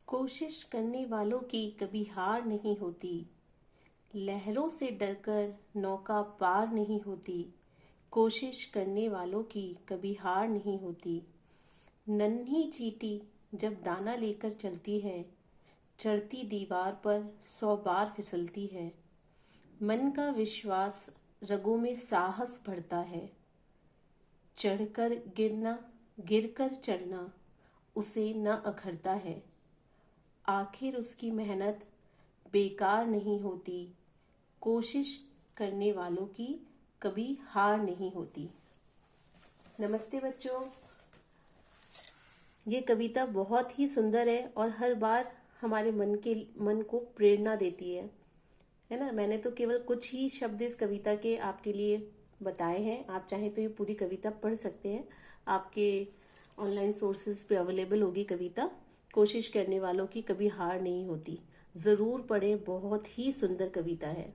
कोशिश करने वालों की कभी हार नहीं होती। लहरों से डरकर नौका पार नहीं होती। कोशिश करने वालों की कभी हार नहीं होती। नन्ही चींटी जब दाना लेकर चलती है, चढ़ती दीवार पर 100 बार फिसलती है। मन का विश्वास रगों में साहस भरता है। चढ़कर गिरना, गिरकर चढ़ना उसे न अखरता है। आखिर उसकी मेहनत बेकार नहीं होती। कोशिश करने वालों की कभी हार नहीं होती। नमस्ते बच्चों, ये कविता बहुत ही सुंदर है और हर बार हमारे मन को प्रेरणा देती है ना। मैंने तो केवल कुछ ही शब्द इस कविता के आपके लिए बताए हैं। आप चाहें तो ये पूरी कविता पढ़ सकते हैं। आपके ऑनलाइन सोर्सेज पे अवेलेबल होगी कविता। कोशिश करने वालों की कभी हार नहीं होती। जरूर पढ़ें, बहुत ही सुंदर कविता है।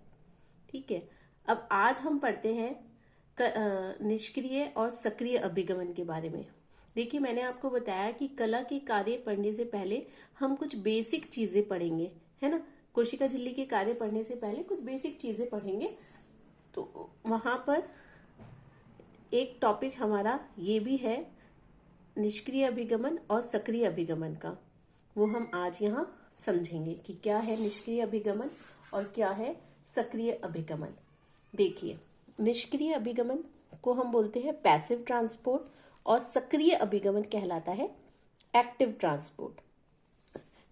ठीक है, अब आज हम पढ़ते हैं निष्क्रिय और सक्रिय अभिगमन के बारे में। देखिए, मैंने आपको बताया कि कला के कार्य पढ़ने से पहले हम कुछ बेसिक चीजें पढ़ेंगे, है ना। कोशिका झिल्ली के कार्य पढ़ने से पहले कुछ बेसिक चीजें पढ़ेंगे। तो वहां पर एक टॉपिक हमारा ये भी है निष्क्रिय अभिगमन और सक्रिय अभिगमन का। वो हम आज यहाँ समझेंगे कि क्या है निष्क्रिय अभिगमन और क्या है सक्रिय अभिगमन। देखिए, निष्क्रिय अभिगमन को हम बोलते हैं पैसिव ट्रांसपोर्ट और सक्रिय अभिगमन कहलाता है एक्टिव ट्रांसपोर्ट।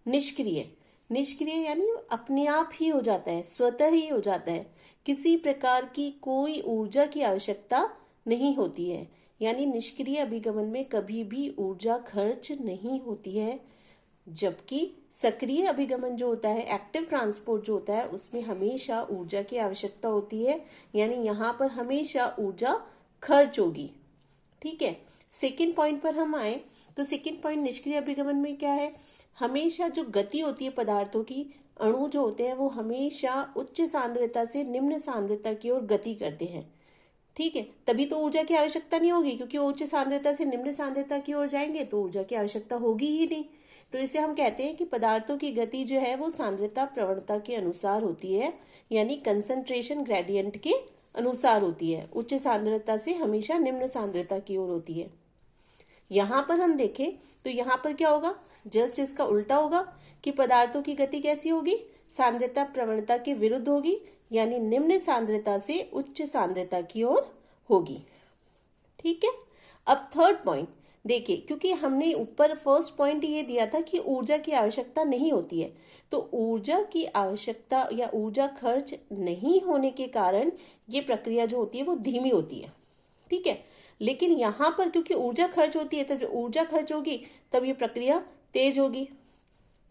निष्क्रिय यानी अपने आप ही हो जाता है, स्वतः ही हो जाता है। किसी प्रकार की कोई ऊर्जा की आवश्यकता नहीं होती है। यानी निष्क्रिय अभिगमन में कभी भी ऊर्जा खर्च नहीं होती है। जबकि सक्रिय अभिगमन जो होता है, एक्टिव ट्रांसपोर्ट जो होता है, उसमें हमेशा ऊर्जा की आवश्यकता होती है। यानी यहाँ पर हमेशा ऊर्जा खर्च होगी। ठीक है, सेकंड पॉइंट पर हम आए तो सेकंड पॉइंट निष्क्रिय अभिगमन में क्या है, हमेशा जो गति होती है पदार्थों की, अणु जो होते हैं वो हमेशा उच्च सांद्रता से निम्न सांद्रता की ओर गति करते हैं। ठीक है, तभी तो ऊर्जा की आवश्यकता नहीं होगी, क्योंकि उच्च सांद्रता से निम्न सांद्रता की ओर जाएंगे तो ऊर्जा की आवश्यकता होगी ही नहीं। तो इसे हम कहते हैं कि पदार्थों की गति जो है वो सांद्रता प्रवणता के अनुसार होती है, यानी कंसंट्रेशन ग्रेडियंट के अनुसार होती है। उच्च सांद्रता से हमेशा निम्न सांद्रता की ओर होती है। यहां पर हम देखें तो यहां पर क्या होगा, जस्ट इसका उल्टा होगा कि पदार्थों की गति कैसी होगी, सांद्रता प्रवणता के विरुद्ध होगी, यानी निम्न सांद्रता से उच्च सांद्रता की ओर होगी। ठीक है, अब थर्ड पॉइंट देखिए, क्योंकि हमने ऊपर फर्स्ट पॉइंट ये दिया था कि ऊर्जा की आवश्यकता नहीं होती है, तो ऊर्जा की आवश्यकता या ऊर्जा खर्च नहीं होने के कारण ये प्रक्रिया जो होती है वो धीमी होती है। ठीक है, लेकिन यहां पर क्योंकि ऊर्जा खर्च होती है, तो जब ऊर्जा खर्च होगी तब ये प्रक्रिया तेज होगी।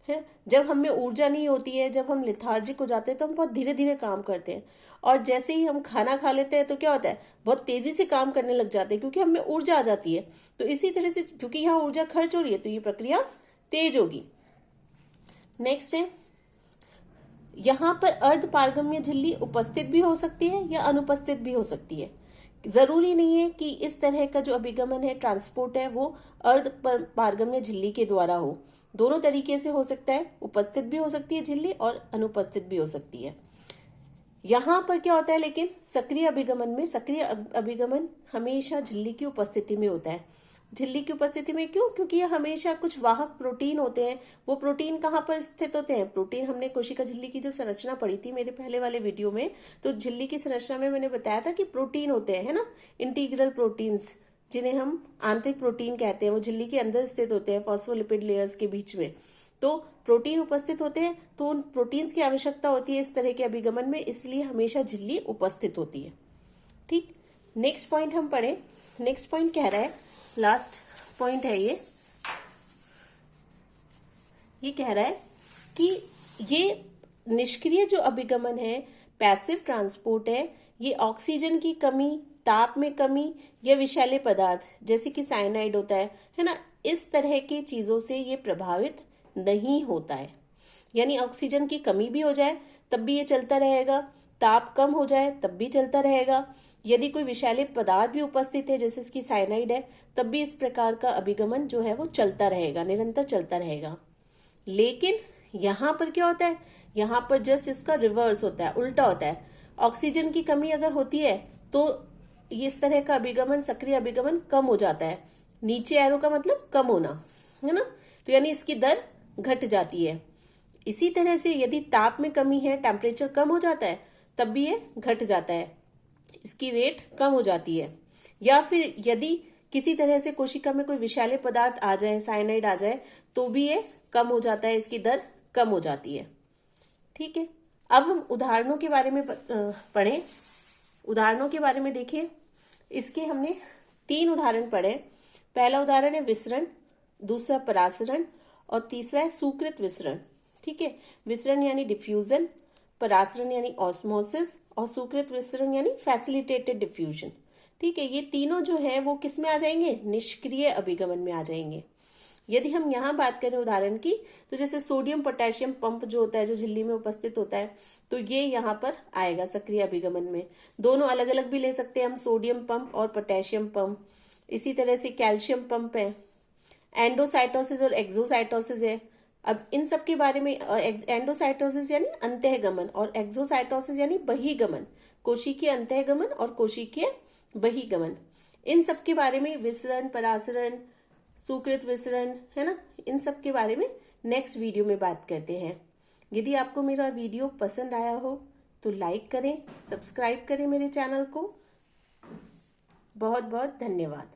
है, जब हमें ऊर्जा नहीं होती है, जब हम लेथार्जिक हो जाते हैं तो हम बहुत धीरे धीरे काम करते हैं, और जैसे ही हम खाना खा लेते हैं तो क्या होता है, बहुत तेजी से काम करने लग जाते हैं, क्योंकि हमें ऊर्जा आ जाती है। तो इसी तरह से क्योंकि यहाँ ऊर्जा खर्च हो रही है तो ये प्रक्रिया तेज होगी। नेक्स्ट है, यहाँ पर अर्ध पारगम्य झिल्ली उपस्थित भी हो सकती है या अनुपस्थित भी हो सकती है। जरूरी नहीं है कि इस तरह का जो अभिगमन है, ट्रांसपोर्ट है, वो अर्ध पारगम्य झिल्ली के द्वारा हो। दोनों तरीके से हो सकता है, उपस्थित भी हो सकती है झिल्ली और अनुपस्थित भी हो सकती है। यहां पर क्या होता है, लेकिन सक्रिय अभिगमन हमेशा झिल्ली की उपस्थिति में होता है। झिल्ली की उपस्थिति में क्यों, क्योंकि ये हमेशा कुछ वाहक प्रोटीन होते हैं। वो प्रोटीन कहाँ पर स्थित होते हैं, प्रोटीन हमने कोशिका झिल्ली की जो संरचना पढ़ी थी मेरे पहले वाले वीडियो में, तो झिल्ली की संरचना में मैंने बताया था कि प्रोटीन होते हैं, है ना, इंटीग्रल प्रोटीन्स, जिन्हें हम आंतरिक प्रोटीन कहते हैं। वो झिल्ली के अंदर स्थित होते हैं, फॉस्फोलिपिड लेयर्स के बीच में। तो प्रोटीन उपस्थित होते हैं, तो उन प्रोटीन्स की आवश्यकता होती है इस तरह के अभिगमन में, इसलिए हमेशा झिल्ली उपस्थित होती है। ठीक, नेक्स्ट पॉइंट हम पढ़े। नेक्स्ट पॉइंट कह रहा है, लास्ट पॉइंट है ये कह रहा है कि ये निष्क्रिय जो अभिगमन है, पैसिव ट्रांसपोर्ट है, ये ऑक्सीजन की कमी, ताप में कमी या विषैले पदार्थ जैसे कि साइनाइड होता है ना, इस तरह की चीजों से ये प्रभावित नहीं होता है। यानी ऑक्सीजन की कमी भी हो जाए तब भी ये चलता रहेगा, ताप कम हो जाए तब भी चलता रहेगा, यदि कोई विषैले पदार्थ भी उपस्थित है जैसे इसकी साइनाइड है, तब भी इस प्रकार का अभिगमन जो है वो चलता रहेगा, निरंतर चलता रहेगा। लेकिन यहाँ पर क्या होता है, यहाँ पर जस्ट इसका रिवर्स होता है, उल्टा होता है। ऑक्सीजन की कमी अगर होती है तो इस तरह का अभिगमन, सक्रिय अभिगमन कम हो जाता है। नीचे एरो का मतलब कम होना, है ना, तो यानी इसकी दर घट जाती है। इसी तरह से यदि ताप में कमी है, टेम्परेचर कम हो जाता है, तब भी ये घट जाता है, इसकी रेट कम हो जाती है। या फिर यदि किसी तरह से कोशिका में कोई विषैले पदार्थ आ जाए, साइनाइड आ जाए, तो भी ये कम हो जाता है, इसकी दर कम हो जाती है। ठीक है, अब हम उदाहरणों के बारे में पढ़ें। उदाहरणों के बारे में देखिए, इसके हमने 3 उदाहरण पढ़े। पहला उदाहरण है विसरण, दूसरा परासरण और तीसरा है सुकृत विसरण। ठीक है, विसरण यानी डिफ्यूजन, परासरण यानी ऑस्मोसिस और सुकृत विसरण यानी फैसिलिटेटेड डिफ्यूजन। ठीक है, ये तीनों जो है वो किस में आ जाएंगे, निष्क्रिय अभिगमन में आ जाएंगे। यदि हम यहाँ बात करें उदाहरण की, तो जैसे सोडियम पोटेशियम पंप जो होता है, जो झिल्ली में उपस्थित होता है, तो ये यहाँ पर आएगा सक्रिय अभिगमन में। दोनों अलग अलग भी ले सकते हैं हम, सोडियम पंप और पोटेशियम पंप। इसी तरह से कैल्शियम पंप है, एंडोसाइटोसिस और एक्सोसाइटोसिस है। अब इन सब के बारे में, एंडोसाइटोसिस यानी अंतःगमन और एक्सोसाइटोसिस यानी बहिर्गमन, कोशिकीय अंतःगमन और कोशिकीय बहिर्गमन, इन सब के बारे में, विसरण, परासरण, सुकृत विसरण, है ना, इन सब के बारे में नेक्स्ट वीडियो में बात करते हैं। यदि आपको मेरा वीडियो पसंद आया हो तो लाइक करें, सब्सक्राइब करें मेरे चैनल को। बहुत बहुत धन्यवाद।